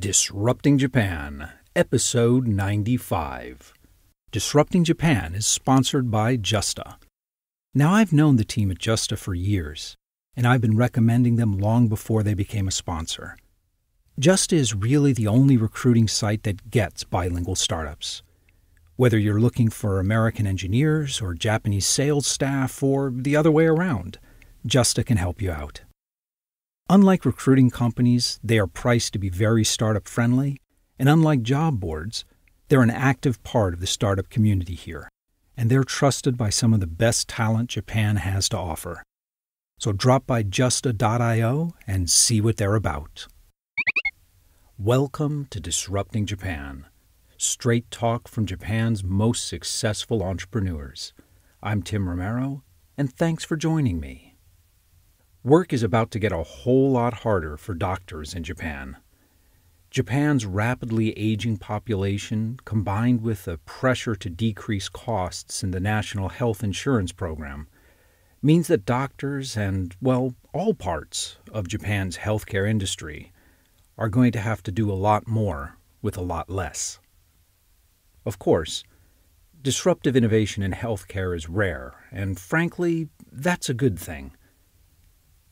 Disrupting Japan, Episode 95. Disrupting Japan is sponsored by Justa. Now, I've known the team at Justa for years, and I've been recommending them long before they became a sponsor. Justa is really the only recruiting site that gets bilingual startups. Whether you're looking for American engineers or Japanese sales staff or the other way around, Justa can help you out. Unlike recruiting companies, they are priced to be very startup-friendly, and unlike job boards, they're an active part of the startup community here, and they're trusted by some of the best talent Japan has to offer. So drop by justa.io and see what they're about. Welcome to Disrupting Japan, straight talk from Japan's most successful entrepreneurs. I'm Tim Romero, and thanks for joining me. Work is about to get a whole lot harder for doctors in Japan. Japan's rapidly aging population, combined with the pressure to decrease costs in the National Health Insurance Program, means that doctors and, well, all parts of Japan's healthcare industry are going to have to do a lot more with a lot less. Of course, disruptive innovation in healthcare is rare, and frankly, that's a good thing.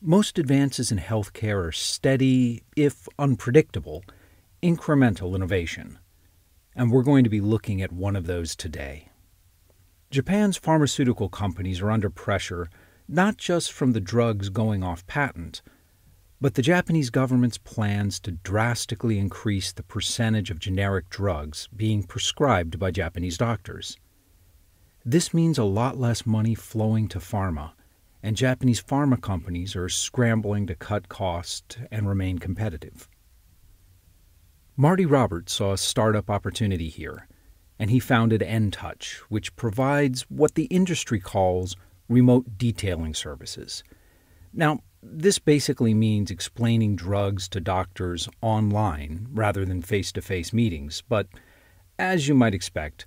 Most advances in healthcare are steady, if unpredictable, incremental innovation, and we're going to be looking at one of those today. Japan's pharmaceutical companies are under pressure not just from the drugs going off patent, but the Japanese government's plans to drastically increase the percentage of generic drugs being prescribed by Japanese doctors. This means a lot less money flowing to pharma, and Japanese pharma companies are scrambling to cut costs and remain competitive. Marty Roberts saw a startup opportunity here, and he founded enTouch, which provides what the industry calls remote detailing services. Now, this basically means explaining drugs to doctors online rather than face-to-face meetings, but as you might expect,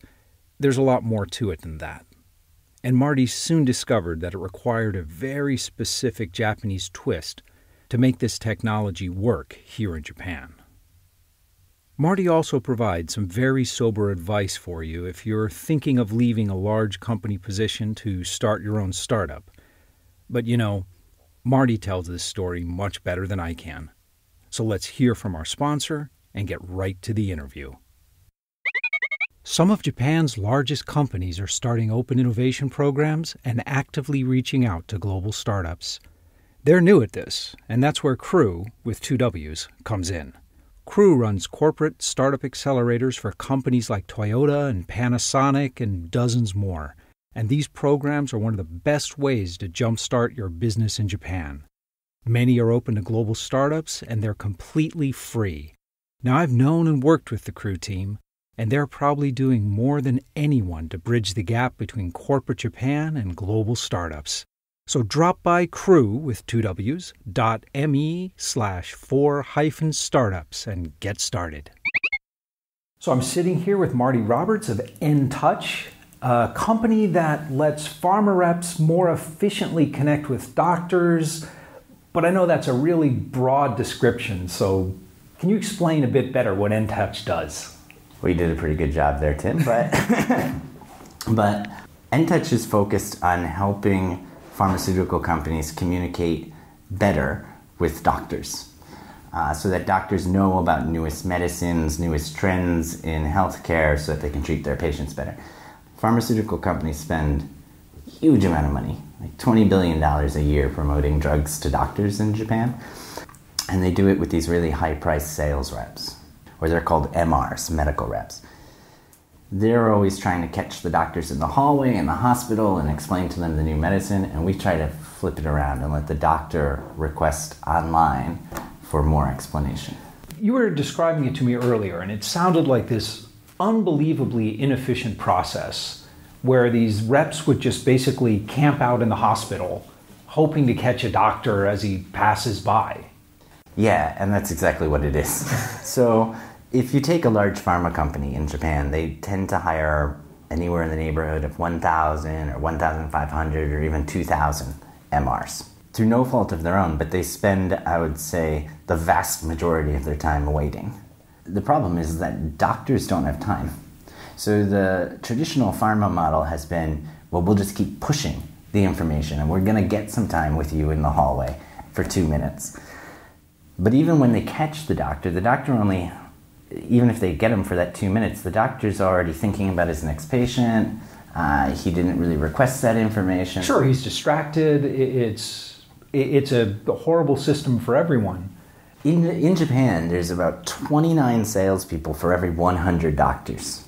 there's a lot more to it than that. And Marty soon discovered that it required a very specific Japanese twist to make this technology work here in Japan. Marty also provides some very sober advice for you if you're thinking of leaving a large company position to start your own startup. But Marty tells this story much better than I can. So let's hear from our sponsor and get right to the interview. Some of Japan's largest companies are starting open innovation programs and actively reaching out to global startups. They're new at this, and that's where Crew, with two W's, comes in. Crew runs corporate startup accelerators for companies like Toyota and Panasonic and dozens more, and these programs are one of the best ways to jumpstart your business in Japan. Many are open to global startups, and they're completely free. Now, I've known and worked with the Crew team, and they're probably doing more than anyone to bridge the gap between corporate Japan and global startups. So drop by Crew with two W's, .me/4-startups and get started. So I'm sitting here with Marty Roberts of enTouch, a company that lets pharma reps more efficiently connect with doctors, but I know that's a really broad description, so can you explain a bit better what enTouch does? Well, you did a pretty good job there, Tim, but enTouch is focused on helping pharmaceutical companies communicate better with doctors so that doctors know about newest medicines, newest trends in healthcare so that they can treat their patients better. Pharmaceutical companies spend a huge amount of money, like $20 billion a year promoting drugs to doctors in Japan, and they do it with these really high-priced sales reps, or they're called MRs, medical reps. They're always trying to catch the doctors in the hallway in the hospital and explain to them the new medicine, and we try to flip it around and let the doctor request online for more explanation. You were describing it to me earlier, and it sounded like this unbelievably inefficient process where these reps would just basically camp out in the hospital, hoping to catch a doctor as he passes by. Yeah, and that's exactly what it is. So if you take a large pharma company in Japan, they tend to hire anywhere in the neighborhood of 1,000 or 1,500 or even 2,000 MRs. Through no fault of their own, but they spend, I would say, the vast majority of their time waiting. The problem is that doctors don't have time. So the traditional pharma model has been, well, we'll just keep pushing the information and we're going to get some time with you in the hallway for 2 minutes. But even when they catch the doctor only, even if they get him for that 2 minutes, the doctor's already thinking about his next patient. He didn't really request that information. Sure, he's distracted. It's a horrible system for everyone. In Japan, there's about 29 salespeople for every 100 doctors.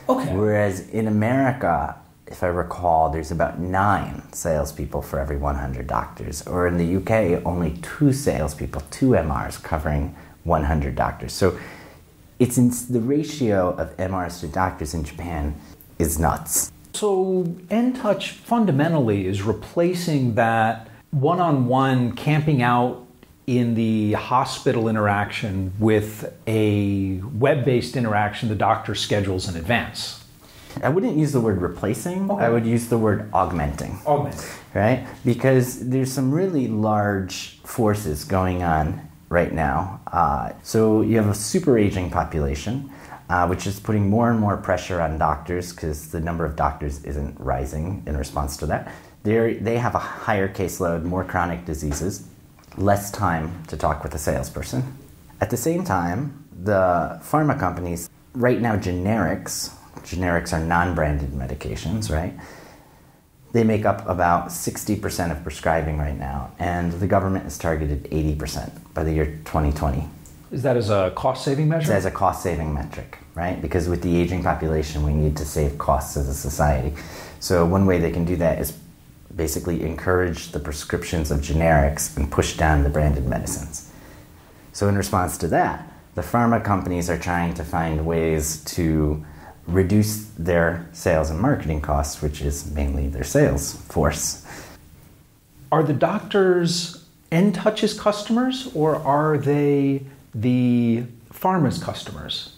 Okay. Whereas in America, if I recall, there's about 9 salespeople for every 100 doctors. Or in the UK, only 2 salespeople, 2 MRs covering 100 doctors. So the ratio of MRs to doctors in Japan is nuts. So enTouch fundamentally is replacing that one-on-one camping out in the hospital interaction with a web-based interaction the doctor schedules in advance. I wouldn't use the word replacing. Okay. I would use the word augmenting. Augmenting. Right? Because there's some really large forces going on right now. So you have a super aging population, which is putting more and more pressure on doctors because the number of doctors isn't rising in response to that. They have a higher caseload, more chronic diseases, less time to talk with a salesperson. At the same time, the pharma companies, right now generics are non-branded medications, right? They make up about 60% of prescribing right now, and the government has targeted 80% by the year 2020. Is that as a cost-saving measure? As a cost-saving metric, right? Because with the aging population, we need to save costs as a society. So one way they can do that is basically encourage the prescriptions of generics and push down the branded medicines. So in response to that, the pharma companies are trying to find ways to reduce their sales and marketing costs, which is mainly their sales force. Are the doctors enTouch's customers, or are they the pharma's customers?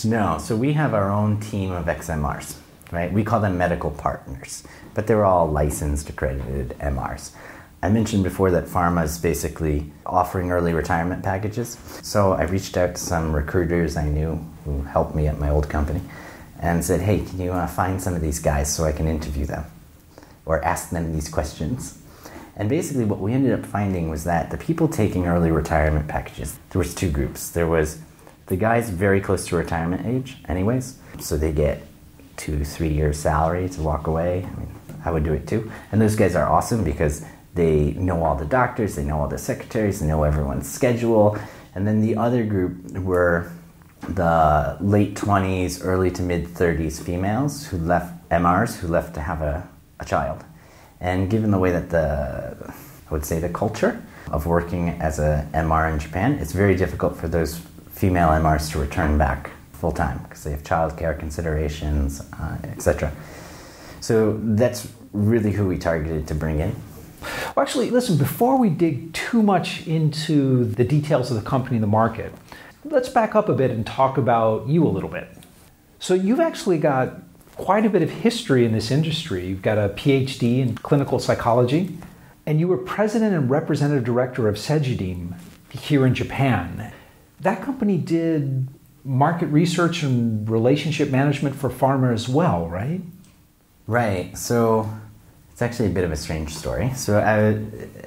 No, so we have our own team of XMRs, right? We call them medical partners, but they're all licensed, accredited MRs. I mentioned before that pharma is basically offering early retirement packages. So I reached out to some recruiters I knew who helped me at my old company and said, hey, can you find some of these guys so I can interview them or ask them these questions? And basically what we ended up finding was that the people taking early retirement packages, there was 2 groups. There was the guys very close to retirement age anyways, so they get 2-3 years salary to walk away. I mean, I would do it too. And those guys are awesome because they know all the doctors, they know all the secretaries, they know everyone's schedule. And then the other group were the late 20s, early to mid 30s females who left, MRs who left to have a child. And given the way that the culture of working as a MR in Japan, it's very difficult for those female MRs to return back full time because they have childcare considerations, etc. So that's really who we targeted to bring in. Well, actually, listen, before we dig too much into the details of the company and the market, let's back up a bit and talk about you a little bit. So you've actually got quite a bit of history in this industry. You've got a PhD in clinical psychology, and you were president and representative director of Sejidim here in Japan. That company did market research and relationship management for pharma as well, right? Right. So it's actually a bit of a strange story. So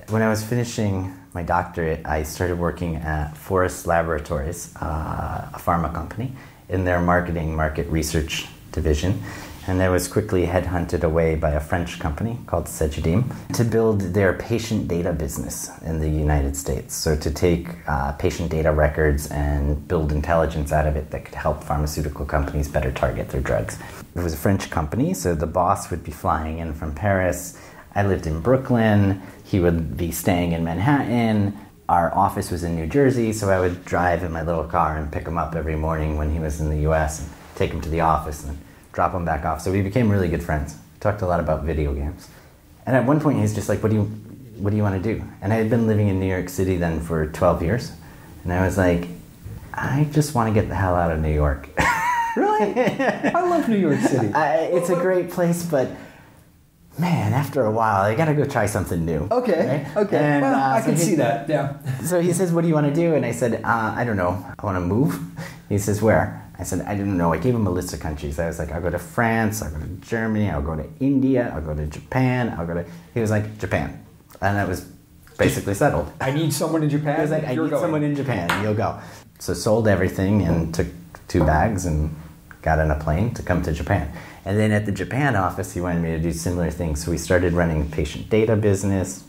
when I was finishing my doctorate, I started working at Forest Laboratories, a pharma company, in their market research division. And I was quickly headhunted away by a French company called Sejidim to build their patient data business in the United States. So to take patient data records and build intelligence out of it that could help pharmaceutical companies better target their drugs. It was a French company, so the boss would be flying in from Paris. I lived in Brooklyn. He would be staying in Manhattan. Our office was in New Jersey, so I would drive in my little car and pick him up every morning when he was in the US and take him to the office and drop him back off. So we became really good friends. Talked a lot about video games. And at one point he's just like, what do you want to do? And I had been living in New York City then for 12 years. And I was like, I just want to get the hell out of New York. Really? I love New York City. It's a great place, but man, after a while, I gotta go try something new. Okay, right? okay. And, well, I can see that, yeah. So he says, what do you want to do? And I said, I don't know, I want to move. He says, where? I said, I didn't know. I gave him a list of countries. I was like, I'll go to France, I'll go to Germany, I'll go to India, I'll go to Japan, He was like, Japan. And that was basically settled. I need someone in Japan? He was like, I need someone in Japan, you'll go. So sold everything and took 2 bags and got on a plane to come to Japan. And then at the Japan office, he wanted me to do similar things. So we started running patient data business.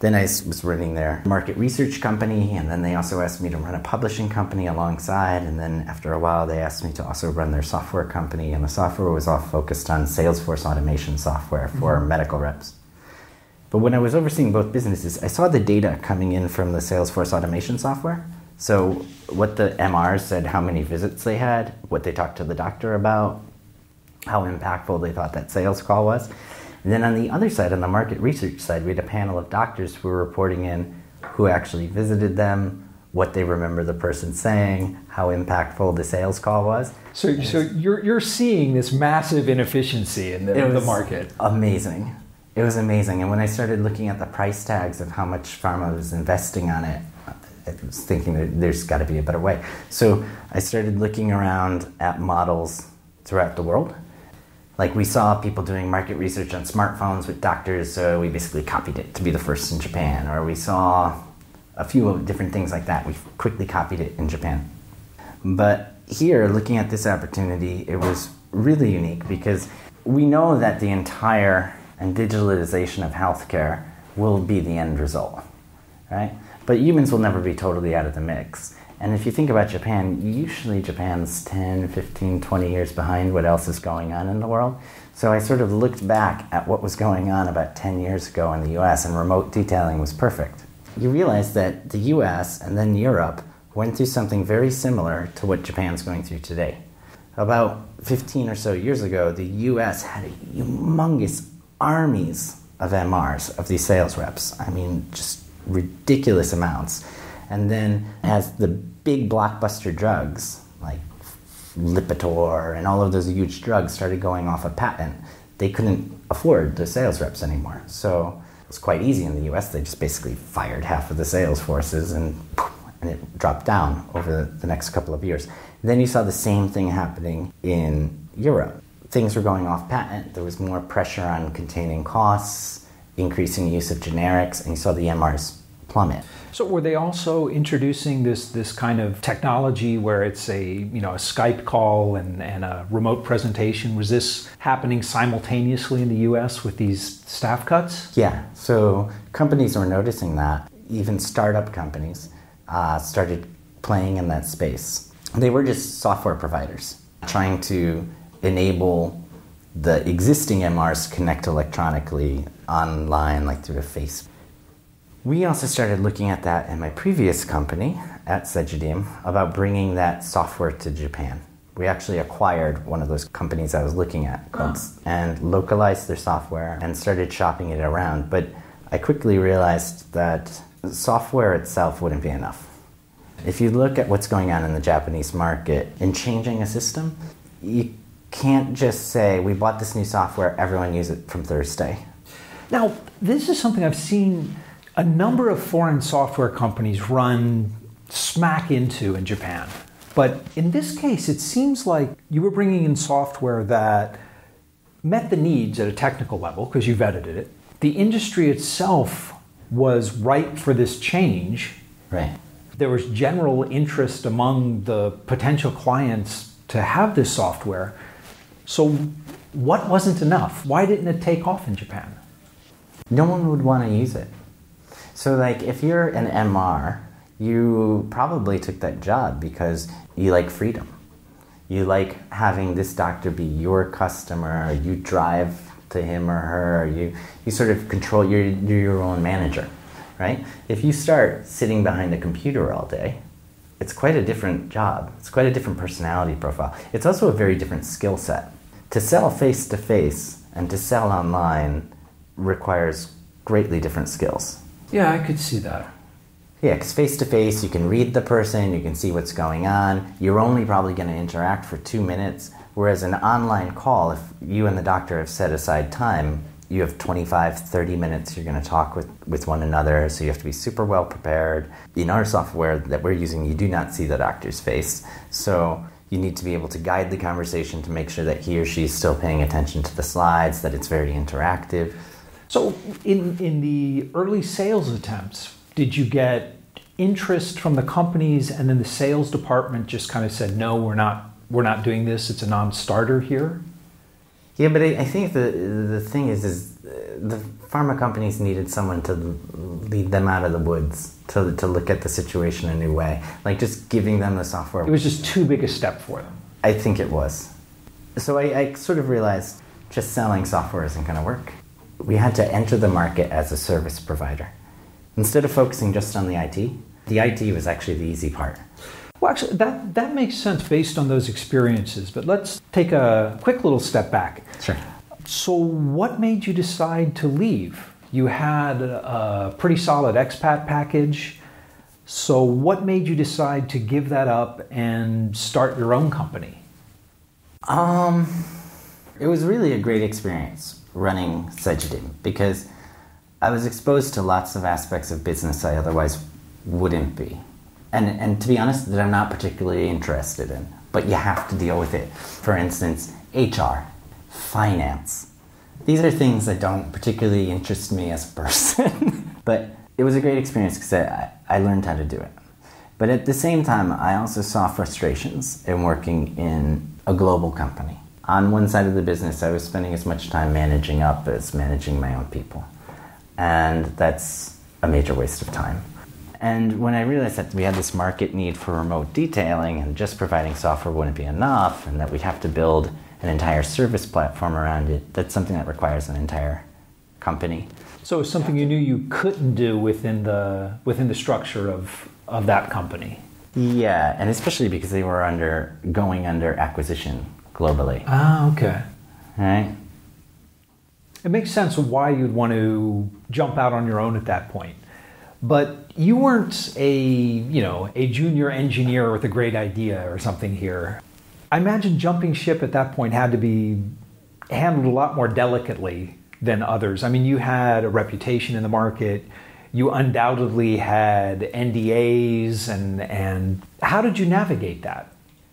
Then I was running their market research company, and then they also asked me to run a publishing company alongside, and then after a while they asked me to also run their software company, and the software was all focused on Salesforce automation software for medical reps. But when I was overseeing both businesses, I saw the data coming in from the Salesforce automation software. So what the MRs said, how many visits they had, what they talked to the doctor about, how impactful they thought that sales call was. And then on the other side, on the market research side, we had a panel of doctors who were reporting in who actually visited them, what they remember the person saying, how impactful the sales call was. So you're seeing this massive inefficiency in the market. Amazing. It was amazing. And when I started looking at the price tags of how much pharma was investing on it, I was thinking that there's got to be a better way. So I started looking around at models throughout the world. Like we saw people doing market research on smartphones with doctors, so we basically copied it to be the first in Japan. Or we saw a few different things like that. We quickly copied it in Japan. But here, looking at this opportunity, it was really unique because we know that the entire and digitalization of healthcare will be the end result, right? But humans will never be totally out of the mix. And if you think about Japan, usually Japan's 10, 15, 20 years behind what else is going on in the world. So I sort of looked back at what was going on about 10 years ago in the US, and remote detailing was perfect. You realize that the US and then Europe went through something very similar to what Japan's going through today. About 15 or so years ago, the US had humongous armies of MRs, of these sales reps. I mean, just ridiculous amounts. And then as the big blockbuster drugs, like Lipitor and all of those huge drugs started going off a patent, they couldn't afford the sales reps anymore. So it was quite easy in the US. They just basically fired half of the sales forces and it dropped down over the next couple of years. Then you saw the same thing happening in Europe. Things were going off patent. There was more pressure on containing costs, increasing use of generics, and you saw the MRs plummet. So were they also introducing this kind of technology where it's a Skype call and a remote presentation? Was this happening simultaneously in the US with these staff cuts? Yeah, so companies were noticing that. Even startup companies started playing in that space. They were just software providers trying to enable the existing MRs to connect electronically online, like through a face. We also started looking at that in my previous company at Sejidim about bringing that software to Japan. We actually acquired one of those companies I was looking at and localized their software and started shopping it around. But I quickly realized that software itself wouldn't be enough. If you look at what's going on in the Japanese market in changing a system, you can't just say, we bought this new software, everyone use it from Thursday. Now, this is something I've seen a number of foreign software companies run smack into in Japan. But in this case, it seems like you were bringing in software that met the needs at a technical level because you've edited it. The industry itself was ripe for this change. Right. There was general interest among the potential clients to have this software. So what wasn't enough? Why didn't it take off in Japan? No one would want to use it. So like if you're an MR, you probably took that job because you like freedom. You like having this doctor be your customer, you drive to him or her, you sort of control, you're your own manager, right? If you start sitting behind a computer all day, it's quite a different job. It's quite a different personality profile. It's also a very different skill set. To sell face-to-face and to sell online requires greatly different skills. Yeah, I could see that. Yeah, because face-to-face, you can read the person, you can see what's going on. You're only probably going to interact for 2 minutes, whereas an online call, if you and the doctor have set aside time, you have 25, 30 minutes you're going to talk with one another, so you have to be super well prepared. In our software that we're using, you do not see the doctor's face, so you need to be able to guide the conversation to make sure that he or she is still paying attention to the slides, that it's very interactive. So in the early sales attempts, did you get interest from the companies and then the sales department just kind of said, no, we're not doing this, it's a non-starter here? Yeah, but I think the thing is the pharma companies needed someone to lead them out of the woods, to look at the situation a new way. Like just giving them the software. It was just too big a step for them. I think it was. So I sort of realized just selling software isn't going to work. We had to enter the market as a service provider. Instead of focusing just on the IT was actually the easy part. Well, actually, that makes sense based on those experiences, but let's take a quick little step back. Sure. So what made you decide to leave? You had a pretty solid expat package, so what made you decide to give that up and start your own company? It was really a great experience running Segedim because I was exposed to lots of aspects of business I otherwise wouldn't be. And to be honest, that I'm not particularly interested in, but you have to deal with it. For instance, HR, finance. These are things that don't particularly interest me as a person. But it was a great experience because I learned how to do it. But at the same time, I also saw frustrations in working in a global company. On one side of the business, I was spending as much time managing up as managing my own people. And that's a major waste of time. And when I realized that we had this market need for remote detailing and just providing software wouldn't be enough and that we'd have to build an entire service platform around it, that's something that requires an entire company. So it's something you knew you couldn't do within the structure of that company. Yeah, and especially because they were going under acquisition globally. Ah, okay. Right? It makes sense why you'd want to jump out on your own at that point. But you weren't a junior engineer with a great idea or something here. I imagine jumping ship at that point had to be handled a lot more delicately than others. I mean, you had a reputation in the market. You undoubtedly had NDAs, and how did you navigate that?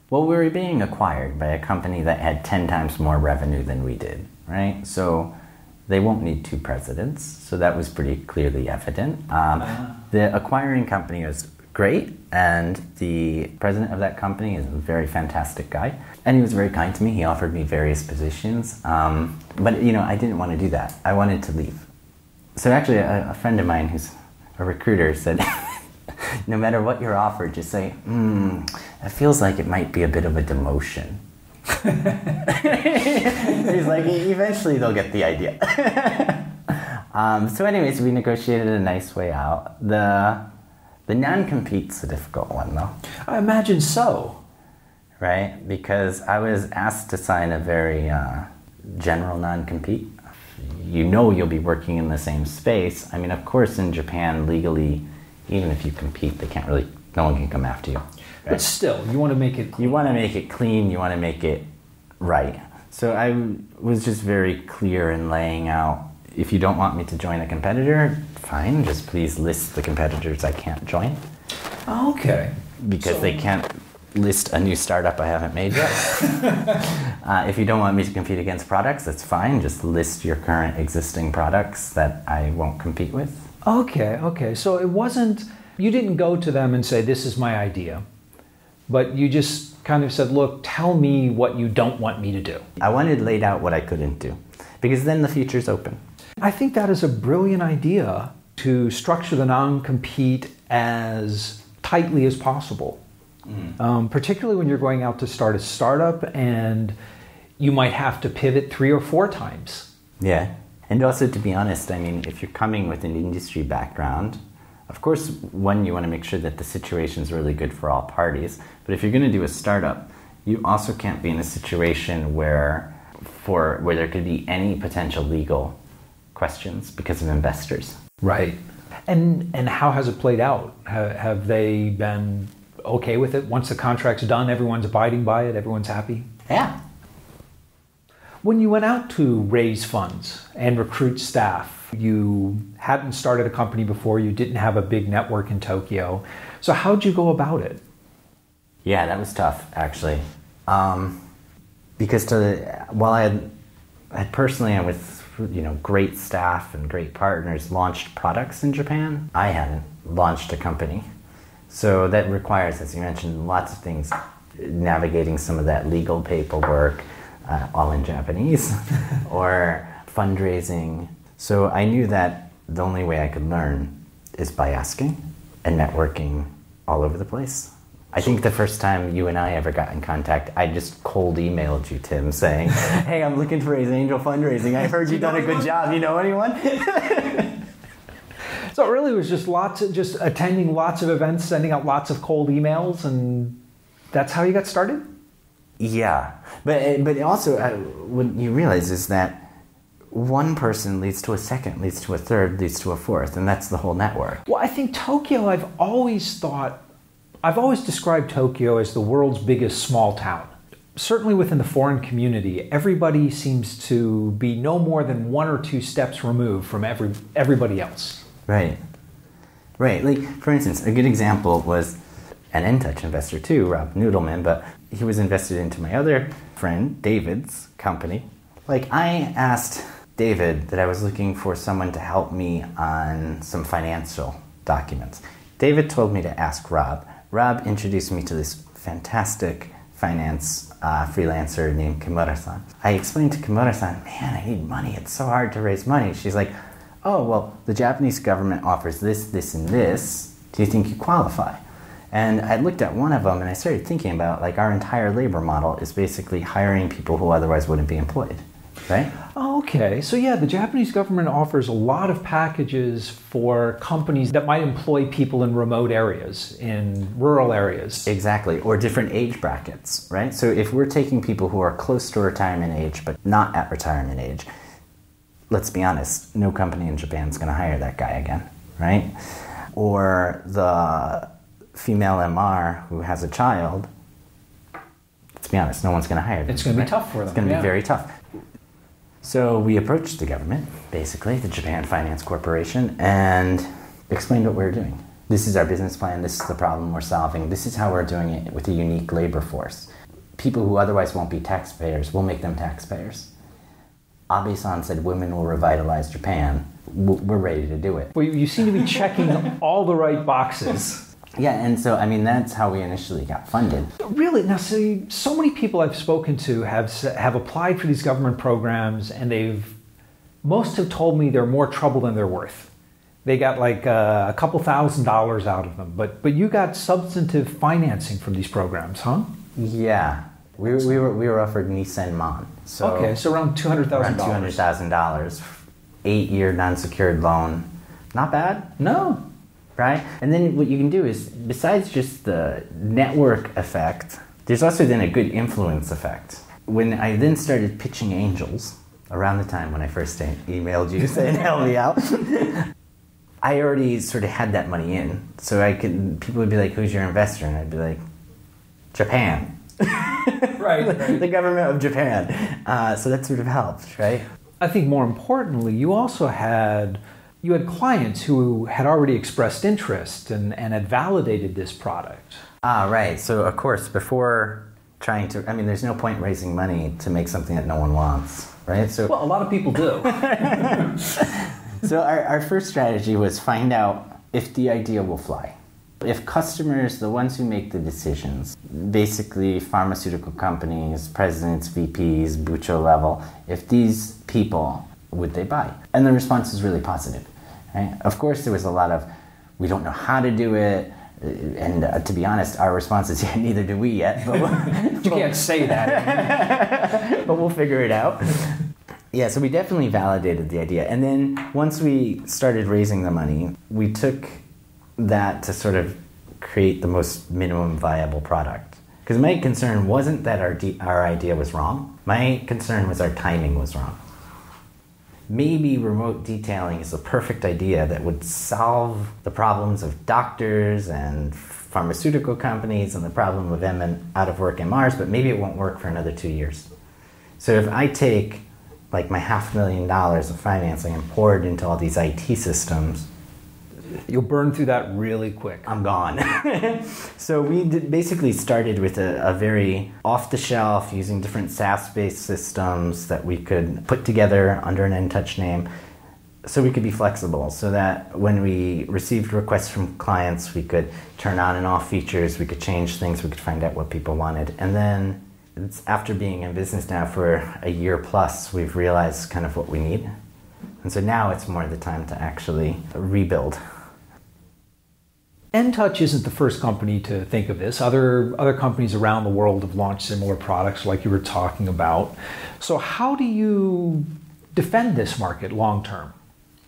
Well, we were being acquired by a company that had 10 times more revenue than we did, right? So they won't need two presidents, so that was pretty clearly evident. The acquiring company was great, and the president of that company is a very fantastic guy, and he was very kind to me. He offered me various positions, but I didn't want to do that. I wanted to leave. So actually, a friend of mine who's a recruiter said, no matter what you're offered, just say, it feels like it might be a bit of a demotion. He's like, eventually they'll get the idea. So anyways, we negotiated a nice way out. The non-compete's a difficult one, though. I imagine so. Right? Because I was asked to sign a very general non-compete. You'll be working in the same space. I mean, of course, in Japan, legally, even if you compete, no one can come after you. Right? But still, you want to make it clean. You want to make it clean, you want to make it right. So I was just very clear in laying out, if you don't want me to join a competitor, fine, just please list the competitors I can't join. Okay. Because they can't list a new startup I haven't made yet. If you don't want me to compete against products, that's fine, just list your current existing products that I won't compete with. Okay. So it wasn't, you didn't go to them and say, this is my idea. But you just kind of said, look, tell me what you don't want me to do. I wanted laid out what I couldn't do, because then the future's open. I think that is a brilliant idea, to structure the non-compete as tightly as possible. Particularly when you're going out to start a startup and you might have to pivot 3 or 4 times. Yeah. And also, to be honest, I mean, if you're coming with an industry background, of course, one, you want to make sure that the situation is really good for all parties. But if you're going to do a startup, you also can't be in a situation where there could be any potential legal questions because of investors. Right. And how has it played out? Have they been okay with it? Once the contract's done, everyone's abiding by it, everyone's happy? Yeah. When you went out to raise funds and recruit staff, you hadn't started a company before, you didn't have a big network in Tokyo. So how'd you go about it? Yeah, that was tough, actually. Because while I had personally, and with great staff and great partners, launched products in Japan, I hadn't launched a company. So that requires, as you mentioned, lots of things, navigating some of that legal paperwork, all in Japanese, or fundraising. So I knew that the only way I could learn is by asking and networking all over the place. I think the first time you and I ever got in contact, I just cold emailed you, Tim, saying, hey, I'm looking to raise angel fundraising. I heard you've done a good job. You know anyone? So it really was just attending lots of events, sending out lots of cold emails, and that's how you got started? Yeah. But also, what you realize is that one person leads to a second, leads to a third, leads to a fourth, and that's the whole network. Well, I think Tokyo, I've always described Tokyo as the world's biggest small town. Certainly within the foreign community, everybody seems to be no more than 1 or 2 steps removed from everybody else. Right. Like, for instance, a good example was an enTouch investor too, Rob Noodleman, but he was invested into my other friend, David's company. Like, I asked David that I was looking for someone to help me on some financial documents. David told me to ask Rob. Rob introduced me to this fantastic finance freelancer named Kimura-san. I explained to Kimura-san, man, I need money. It's so hard to raise money. She's like, oh, well, the Japanese government offers this, this, and this. Do you think you qualify? And I looked at one of them and I started thinking about, like, our entire labor model is basically hiring people who otherwise wouldn't be employed, right? Oh, okay. So yeah, the Japanese government offers a lot of packages for companies that might employ people in remote areas, in rural areas. Exactly, or different age brackets, right? So if we're taking people who are close to retirement age but not at retirement age, let's be honest, no company in Japan is going to hire that guy again, right? Or the female MR who has a child, let's be honest, no one's going to hire them. It's going to be tough for them. It's going to be very tough. So we approached the government, basically, the Japan Finance Corporation, and explained what we were doing. This is our business plan, this is the problem we're solving, this is how we're doing it with a unique labor force. People who otherwise won't be taxpayers, we'll make them taxpayers. Abe-san said women will revitalize Japan. We're ready to do it. Well, you seem to be checking all the right boxes. Yeah, and so, I mean, that's how we initially got funded. Really? Now, so many people I've spoken to have applied for these government programs, and most have told me they're more trouble than they're worth. They got like a couple $1,000s out of them, but you got substantive financing from these programs, huh? Yeah, we were offered Nisenman. So okay, so around $200,000. Around $200,000, 8-year non-secured loan. Not bad. No. Right? And then what you can do is, besides just the network effect, there's also then a good influence effect. When I then started pitching angels, around the time when I first emailed you saying help me out, I already sort of had that money in. So people would be like, who's your investor? And I'd be like, Japan. Right. The government of Japan. So that sort of helped, right? I think more importantly, you also had clients who had already expressed interest and had validated this product. Right. So, of course, before trying to, there's no point raising money to make something that no one wants, right? So, well, a lot of people do. So our first strategy was find out if the idea will fly. If customers, the ones who make the decisions, basically pharmaceutical companies, presidents, VPs, bucho level, if these people, would they buy? And the response is really positive. Right? Of course, there was a lot of, we don't know how to do it, and to be honest, our response is, yeah, neither do we yet. But you can't say that. But we'll figure it out. Yeah, so we definitely validated the idea. And then once we started raising the money, we took that to sort of create the most minimum viable product. Because my concern wasn't that our idea was wrong. My concern was our timing was wrong. Maybe remote detailing is the perfect idea that would solve the problems of doctors and pharmaceutical companies and the problem of out-of-work MRs, but maybe it won't work for another 2 years. So if I take like my $500,000 of financing and pour it into all these IT systems, you'll burn through that really quick. I'm gone. So we basically started with a very off-the-shelf, using different SaaS-based systems that we could put together under an enTouch name, so we could be flexible, so that when we received requests from clients, we could turn on and off features, we could change things, we could find out what people wanted. And then it's after being in business now for a year plus, we've realized kind of what we need. And so now it's more the time to actually rebuild. enTouch isn't the first company to think of this. Other companies around the world have launched similar products like you were talking about. So how do you defend this market long term?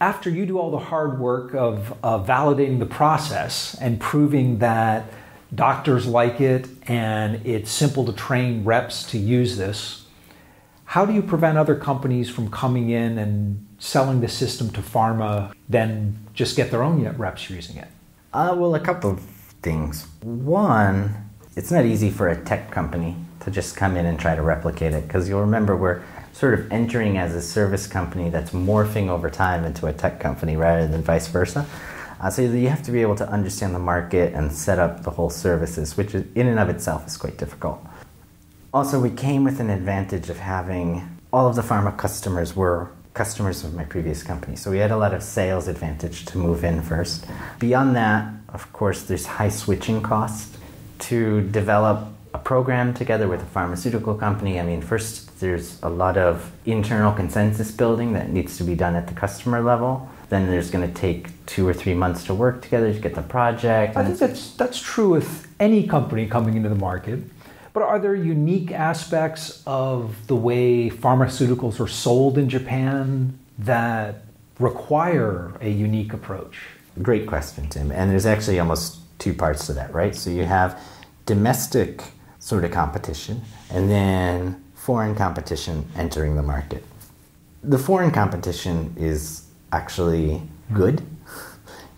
After you do all the hard work of validating the process and proving that doctors like it and it's simple to train reps to use this, how do you prevent other companies from coming in and selling the system to pharma, then just get their own reps using it? Well, a couple of things. One, it's not easy for a tech company to just come in and try to replicate it, because you'll remember we're sort of entering as a service company that's morphing over time into a tech company rather than vice versa. So you have to be able to understand the market and set up the whole services, which in and of itself is quite difficult. Also, we came with an advantage of having all of the pharma customers were customers of my previous company. So we had a lot of sales advantage to move in first. Beyond that, of course, there's high switching cost to develop a program together with a pharmaceutical company. I mean, first there's a lot of internal consensus building that needs to be done at the customer level. Then there's going to take 2 or 3 months to work together to get the project. I think that's true with any company coming into the market. But are there unique aspects of the way pharmaceuticals are sold in Japan that require a unique approach? Great question, Tim. And there's actually almost 2 parts to that, right? So you have domestic sort of competition and then foreign competition entering the market. The foreign competition is actually good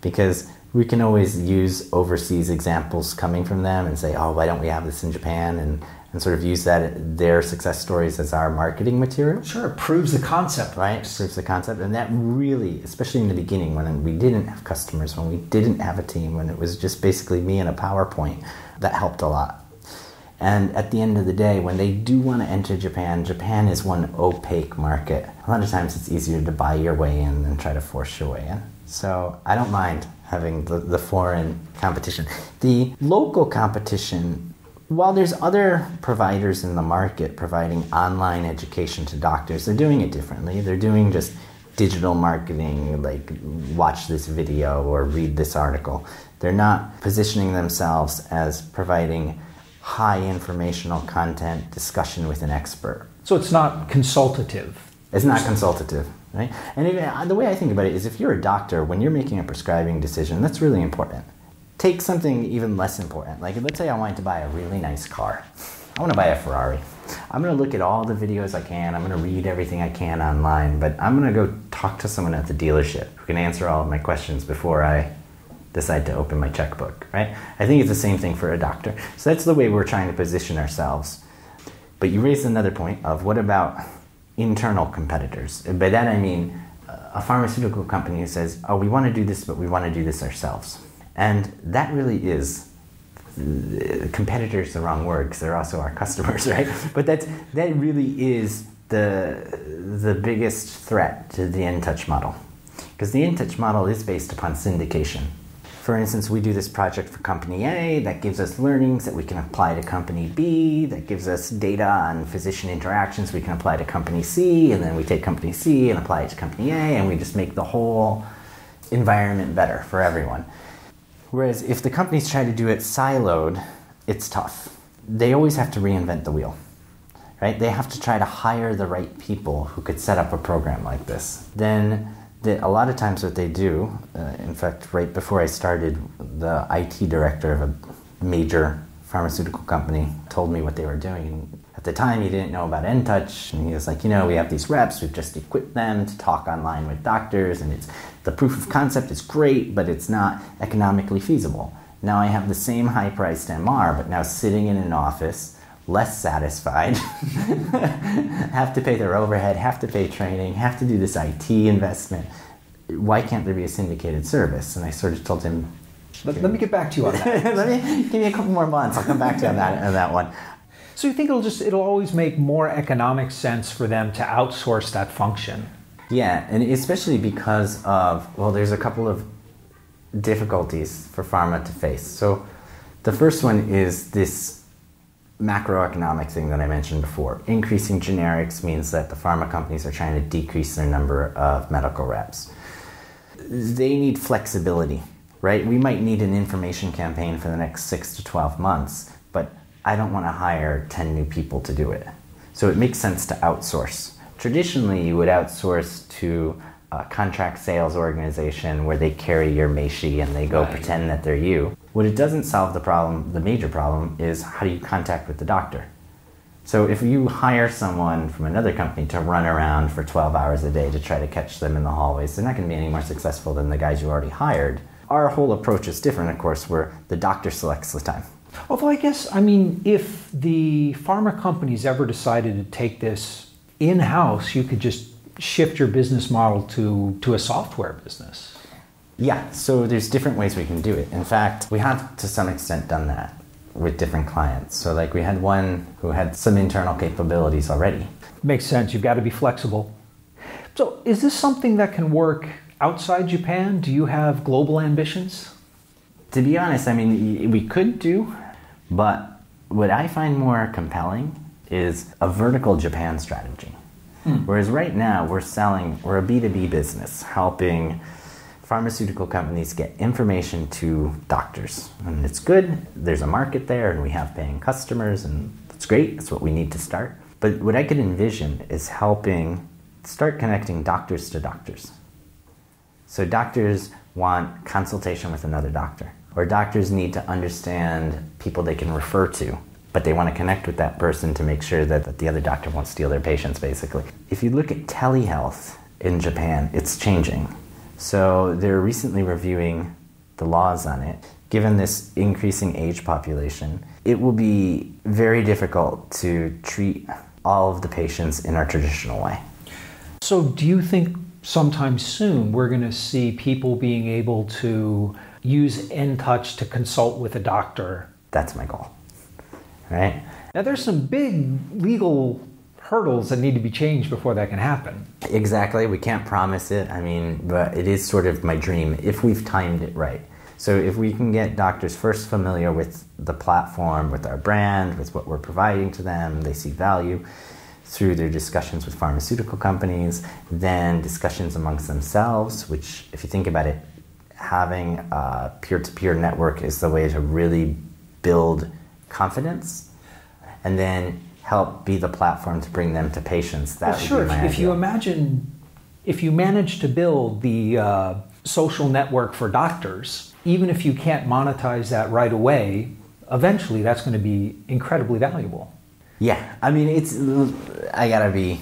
because we can always use overseas examples coming from them and say, oh, why don't we have this in Japan? And sort of use their success stories as our marketing material. Sure, it proves the concept. Right, it proves the concept. And that really, especially in the beginning when we didn't have customers, when we didn't have a team, when it was just basically me and a PowerPoint, that helped a lot. And at the end of the day, when they do want to enter Japan, Japan is one opaque market. A lot of times it's easier to buy your way in than try to force your way in. So I don't mind having the foreign competition. The local competition, while there's other providers in the market providing online education to doctors, they're doing it differently. They're doing just digital marketing, like watch this video or read this article. They're not positioning themselves as providing high informational content discussion with an expert. So it's not consultative. It's not consultative, right? And the way I think about it is if you're a doctor, when you're making a prescribing decision, that's really important. Take something even less important. Like let's say I wanted to buy a really nice car. I want to buy a Ferrari. I'm going to look at all the videos I can. I'm going to read everything I can online, but I'm going to go talk to someone at the dealership who can answer all of my questions before I decide to open my checkbook, right? I think it's the same thing for a doctor. So that's the way we're trying to position ourselves. But you raised another point of what about internal competitors? By that I mean a pharmaceutical company who says, oh, we want to do this, but we want to do this ourselves. And that really is, competitor is the wrong word because they're also our customers, right? But that really is the biggest threat to the enTouch model. Because the enTouch model is based upon syndication. For instance, we do this project for company A that gives us learnings that we can apply to company B, that gives us data on physician interactions we can apply to company C, and then we take company C and apply it to company A, and we just make the whole environment better for everyone. Whereas if the companies try to do it siloed, it's tough. They always have to reinvent the wheel, right? They have to try to hire the right people who could set up a program like this. Then a lot of times what they do, in fact, right before I started, the IT director of a major pharmaceutical company told me what they were doing. And at the time, he didn't know about enTouch, and he was like, we have these reps, we've just equipped them to talk online with doctors, and the proof of concept is great, but it's not economically feasible. Now I have the same high-priced MR, but now sitting in an office less satisfied, have to pay their overhead, have to pay training, have to do this IT investment. Why can't there be a syndicated service? And I sort of told him, let me get back to you on that. Give me a couple more months. I'll come back to you on that one. So you think it'll always make more economic sense for them to outsource that function? Yeah, and especially because of, there's a couple of difficulties for pharma to face. So the first one is this macroeconomic thing that I mentioned before. Increasing generics means that the pharma companies are trying to decrease their number of medical reps. They need flexibility, right? We might need an information campaign for the next 6 to 12 months, but I don't want to hire 10 new people to do it. So it makes sense to outsource. Traditionally, you would outsource to a contract sales organization where they carry your Meishi and they go pretend that they're you. What it doesn't solve the problem, the major problem, is how do you contact with the doctor? So if you hire someone from another company to run around for 12 hours a day to try to catch them in the hallways, they're not going to be any more successful than the guys you already hired. Our whole approach is different, of course, where the doctor selects the time. Although if the pharma companies ever decided to take this in-house, you could just shift your business model to a software business. Yeah, so there's different ways we can do it. In fact, we have to some extent done that with different clients. So we had one who had some internal capabilities already. Makes sense. You've got to be flexible. So is this something that can work outside Japan? Do you have global ambitions? To be honest, we could do, but what I find more compelling is a vertical Japan strategy. Whereas right now we're a B2B business helping pharmaceutical companies get information to doctors. And it's good, there's a market there and we have paying customers and it's great, that's what we need to start. But what I could envision is helping start connecting doctors to doctors. So doctors want consultation with another doctor, or doctors need to understand people they can refer to, but they want to connect with that person to make sure that the other doctor won't steal their patients, basically. If you look at telehealth in Japan, it's changing. So they're recently reviewing the laws on it. Given this increasing age population, it will be very difficult to treat all of the patients in our traditional way. So do you think sometime soon we're going to see people being able to use enTouch to consult with a doctor? That's my goal. Right? Now there's some big legal hurdles that need to be changed before that can happen. Exactly. We can't promise it. But it is sort of my dream if we've timed it right. So if we can get doctors first familiar with the platform, with our brand, with what we're providing to them, they see value through their discussions with pharmaceutical companies, then discussions amongst themselves, which if you think about it, having a peer-to-peer network is the way to really build confidence, and then help be the platform to bring them to patients. That would be my ideal. If you manage to build the social network for doctors, even if you can't monetize that right away, eventually that's going to be incredibly valuable. Yeah, I gotta be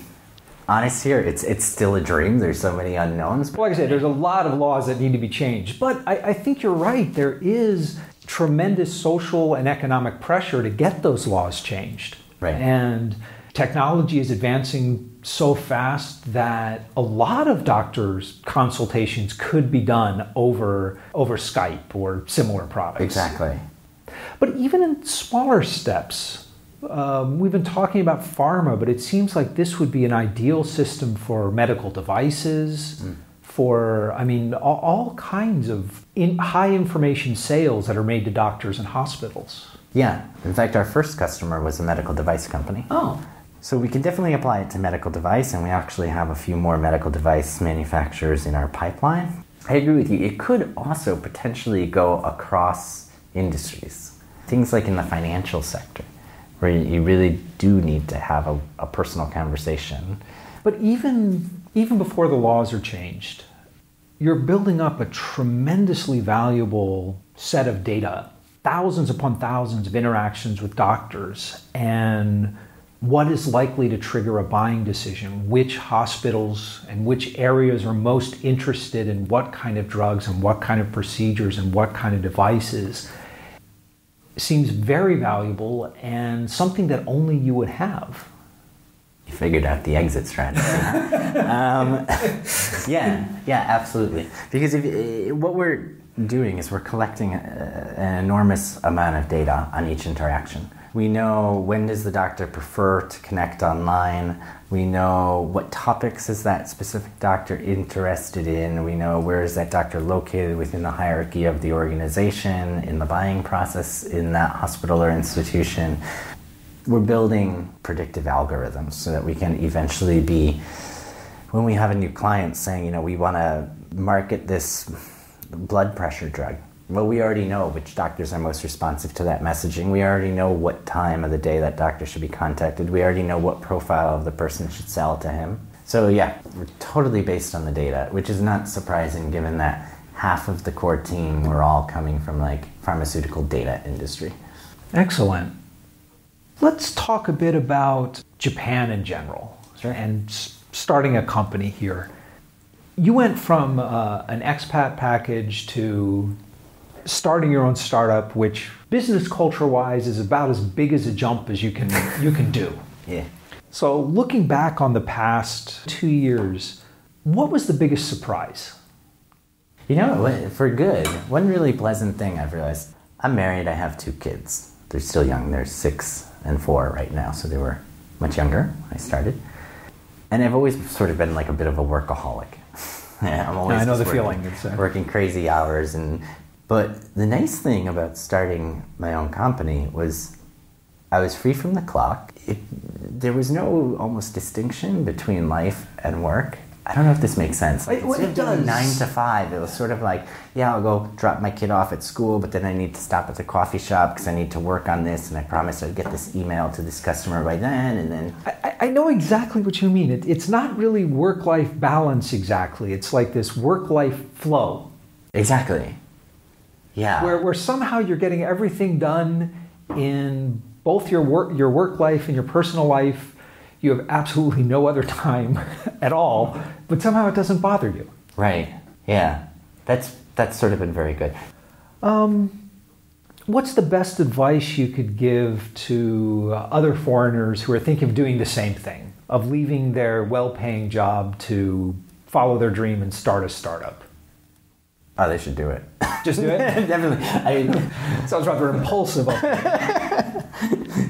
honest here, it's still a dream. There's so many unknowns. Like I said, there's a lot of laws that need to be changed, but I think you're right. There is tremendous social and economic pressure to get those laws changed. Right. And technology is advancing so fast that a lot of doctors' consultations could be done over Skype or similar products. Exactly. But even in smaller steps, we've been talking about pharma, but it seems like this would be an ideal system for medical devices, for, all kinds of high information sales that are made to doctors and hospitals. Yeah. In fact, our first customer was a medical device company. Oh. So we can definitely apply it to medical device, and we actually have a few more medical device manufacturers in our pipeline. I agree with you. It could also potentially go across industries. Things like in the financial sector, where you really do need to have a personal conversation. But even before the laws are changed, you're building up a tremendously valuable set of data, thousands upon thousands of interactions with doctors, and what is likely to trigger a buying decision, which hospitals and which areas are most interested in what kind of drugs and what kind of procedures and what kind of devices. seems very valuable and something that only you would have. You figured out the exit strategy. Yeah, absolutely. Because what we're doing is we're collecting an enormous amount of data on each interaction. We know when does the doctor prefer to connect online. We know what topics is that specific doctor interested in. We know where is that doctor located within the hierarchy of the organization, in the buying process, in that hospital or institution. We're building predictive algorithms so that we can eventually be, when we have a new client saying, we want to market this blood pressure drug. Well, we already know which doctors are most responsive to that messaging. We already know what time of the day that doctor should be contacted. We already know what profile of the person should sell to him. So yeah, we're totally based on the data, which is not surprising given that half of the core team were all coming from pharmaceutical data industry. Excellent. Let's talk a bit about Japan in general. Sure. And starting a company here. You went from an expat package to starting your own startup, which business culture-wise is about as big as a jump as you can do. Yeah. So looking back on the past 2 years, what was the biggest surprise? For good, one really pleasant thing I've realized, I'm married, I have 2 kids. They're still young, they're 6 and 4 right now, so they were much younger when I started. And I've always sort of been a bit of a workaholic. I'm always I know the working, feeling. Working crazy hours. But the nice thing about starting my own company was I was free from the clock. There was no almost distinction between life and work. I don't know if this makes sense. It does. 9 to 5. It was sort of I'll go drop my kid off at school, but then I need to stop at the coffee shop because I need to work on this, and I promised I'd get this email to this customer by then, and then... I know exactly what you mean. It's not really work-life balance exactly. It's like this work-life flow. Exactly. Yeah. Where somehow you're getting everything done in both your work life and your personal life. You have absolutely no other time at all, but somehow it doesn't bother you. Right. Yeah. That's sort of been very good. What's the best advice you could give to other foreigners who are thinking of doing the same thing, of leaving their well-paying job to follow their dream and start a startup? Oh, they should do it. Just do it? Definitely. Sounds rather impulsive.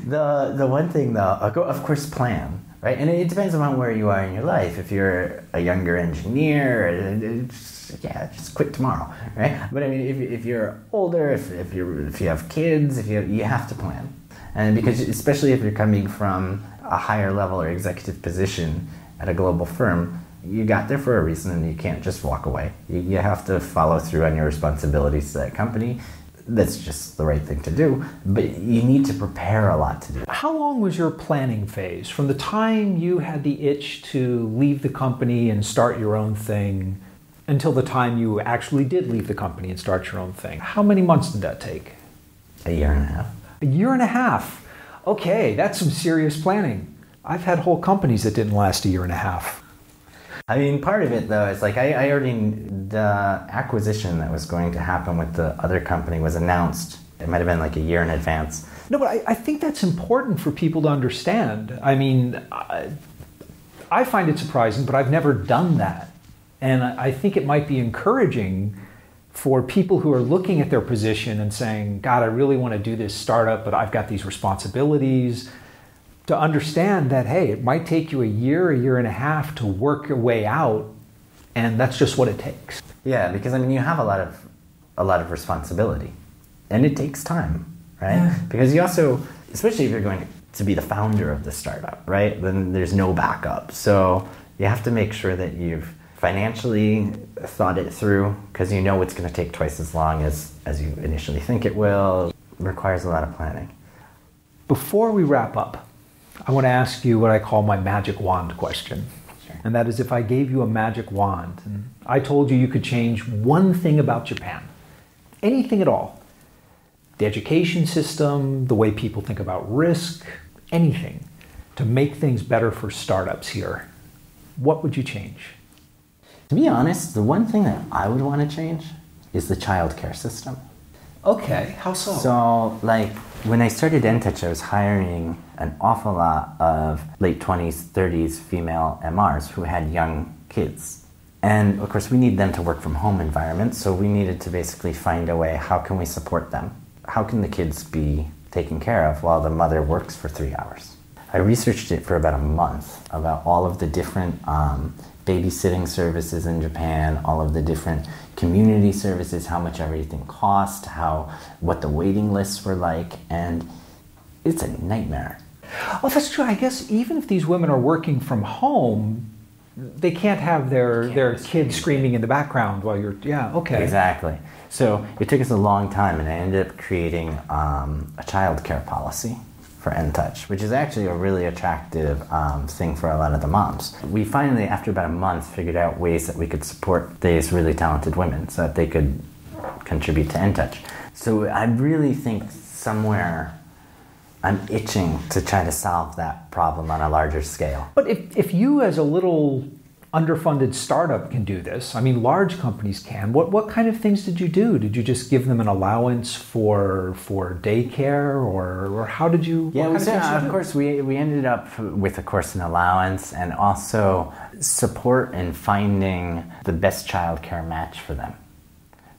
The one thing, though, of course, plan, right? And it depends on where you are in your life. If you're a younger engineer, just quit tomorrow, right? But I mean, if you're older, if you have kids, you have to plan, and because especially if you're coming from a higher level or executive position at a global firm. You got there for a reason, and you can't just walk away. You have to follow through on your responsibilities to that company. That's just the right thing to do, but you need to prepare a lot to do it. How long was your planning phase? From the time you had the itch to leave the company and start your own thing until the time you actually did leave the company and start your own thing? How many months did that take? A year and a half. A year and a half. Okay, that's some serious planning. I've had whole companies that didn't last a year and a half. I mean, part of it, though, is I already, the acquisition that was going to happen with the other company was announced. It might have been a year in advance. No, but I think that's important for people to understand. I mean, I find it surprising, but I've never done that. And I think it might be encouraging for people who are looking at their position and saying, God, I really want to do this startup, but I've got these responsibilities. To understand that, hey, it might take you a year and a half to work your way out, and that's just what it takes. Yeah, because I mean, you have a lot of responsibility, and it takes time, right? Yeah. Because you also, especially if you're going to be the founder of the startup, right? Then there's no backup, so you have to make sure that you've financially thought it through, because you know it's going to take twice as long as you initially think it will. It requires a lot of planning. Before we wrap up, I want to ask you what I call my magic wand question. Sure. And that is, if I gave you a magic wand and I told you could change one thing about Japan, anything at all, the education system, the way people think about risk, anything, to make things better for startups here, what would you change? To be honest, the one thing that I would want to change is the childcare system. Okay, how so? So, like, when I started enTouch, I was hiring an awful lot of late 20s, 30s female MRs who had young kids. And, of course, we need them to work from home environments, so we needed to basically find a way, how can we support them? How can the kids be taken care of while the mother works for 3 hours? I researched it for about a month, about all of the different babysitting services in Japan, all of the different community services, how much everything cost, what the waiting lists were like, and it's a nightmare. Oh, that's true. I guess even if these women are working from home, they can't have their kids screaming in the background while you're, yeah, okay. Exactly. So it took us a long time, and I ended up creating a child care policy for enTouch, which is actually a really attractive thing for a lot of the moms. We finally, after about a month, figured out ways that we could support these really talented women so that they could contribute to enTouch. So I really think somewhere I'm itching to try to solve that problem on a larger scale. But if you as a little underfunded startup can do this, I mean large companies can, what kind of things did you do? Did you just give them an allowance for daycare, or how did you? Yeah, of course we ended up with, of course, an allowance and also support in finding the best childcare match for them.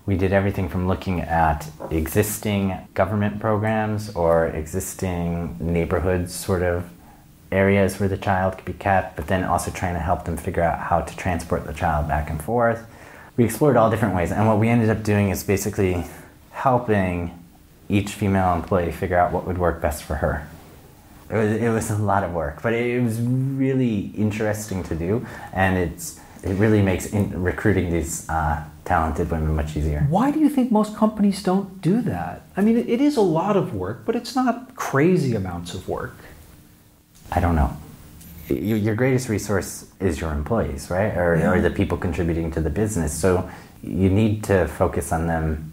We did everything from looking at existing government programs or existing neighborhoods sort of areas where the child could be kept, but then also trying to help them figure out how to transport the child back and forth. We explored all different ways, and what we ended up doing is basically helping each female employee figure out what would work best for her. It was a lot of work, but it was really interesting to do, and it really makes recruiting these talented women much easier. Why do you think most companies don't do that? I mean, it is a lot of work, but it's not crazy amounts of work. I don't know. Your greatest resource is your employees, right? Or the people contributing to the business. So you need to focus on them.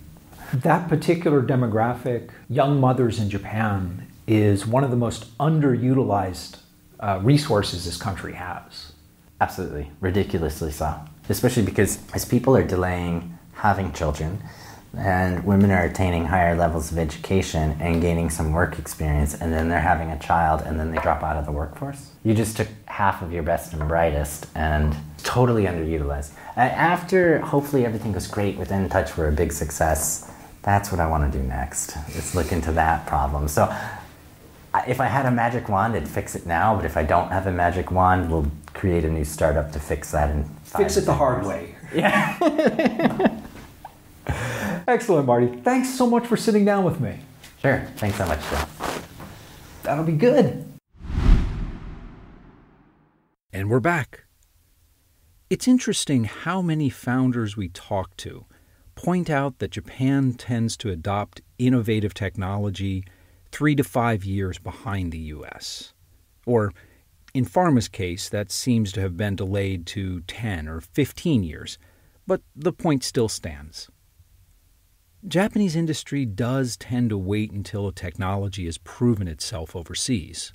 That particular demographic, young mothers in Japan, is one of the most underutilized resources this country has. Absolutely. Ridiculously so. Especially because as people are delaying having children, and women are attaining higher levels of education and gaining some work experience, and then they're having a child and then they drop out of the workforce. You just took half of your best and brightest and totally underutilized. After hopefully everything goes great with enTouch, we're a big success, that's what I want to do next. Let's look into that problem. So if I had a magic wand, I'd fix it now, but if I don't have a magic wand, we'll create a new startup to fix that in 5 Fix it the hard way. Yeah. Excellent, Marty. Thanks so much for sitting down with me. Sure. Thanks so much, Joe. That'll be good. And we're back. It's interesting how many founders we talk to point out that Japan tends to adopt innovative technology 3 to 5 years behind the U.S. Or, in pharma's case, that seems to have been delayed to 10 or 15 years, but the point still stands. Japanese industry does tend to wait until a technology has proven itself overseas.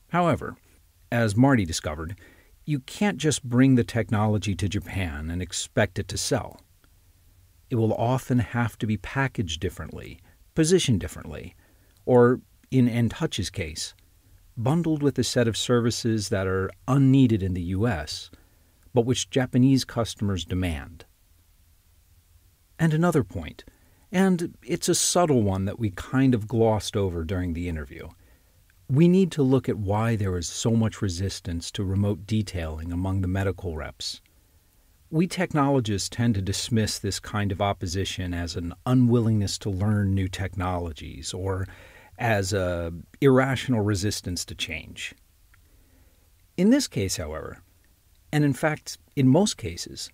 However, as Marty discovered, you can't just bring the technology to Japan and expect it to sell. It will often have to be packaged differently, positioned differently, or, in enTouch's case, bundled with a set of services that are unneeded in the U.S., but which Japanese customers demand. And another point, and it's a subtle one that we kind of glossed over during the interview. We need to look at why there is so much resistance to remote detailing among the medical reps. We technologists tend to dismiss this kind of opposition as an unwillingness to learn new technologies or as a irrational resistance to change. In this case, however, and in fact, in most cases,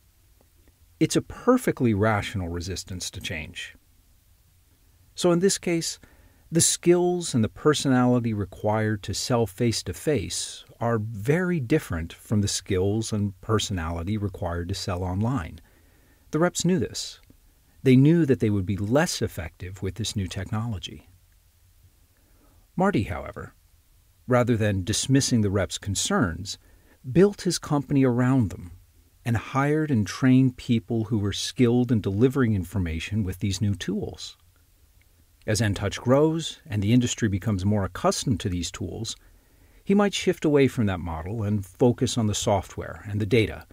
it's a perfectly rational resistance to change. So in this case, the skills and the personality required to sell face-to-face are very different from the skills and personality required to sell online. The reps knew this. They knew that they would be less effective with this new technology. Marty, however, rather than dismissing the reps' concerns, built his company around them and hired and trained people who were skilled in delivering information with these new tools. As enTouch grows and the industry becomes more accustomed to these tools, he might shift away from that model and focus on the software and the data.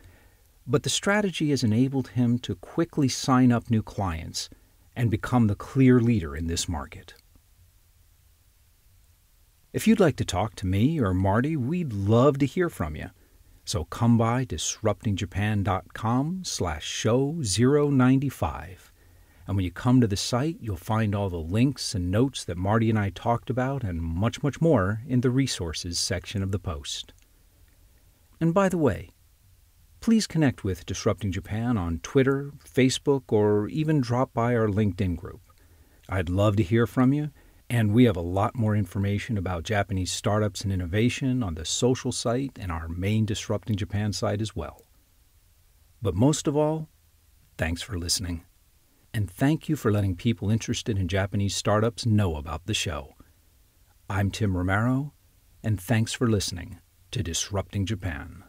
But the strategy has enabled him to quickly sign up new clients and become the clear leader in this market. If you'd like to talk to me or Marty, we'd love to hear from you. So come by disruptingjapan.com/show095. And when you come to the site, you'll find all the links and notes that Marty and I talked about and much, much more in the resources section of the post. And by the way, please connect with Disrupting Japan on Twitter, Facebook, or even drop by our LinkedIn group. I'd love to hear from you, and we have a lot more information about Japanese startups and innovation on the social site and our main Disrupting Japan site as well. But most of all, thanks for listening. And thank you for letting people interested in Japanese startups know about the show. I'm Tim Romero, and thanks for listening to Disrupting Japan.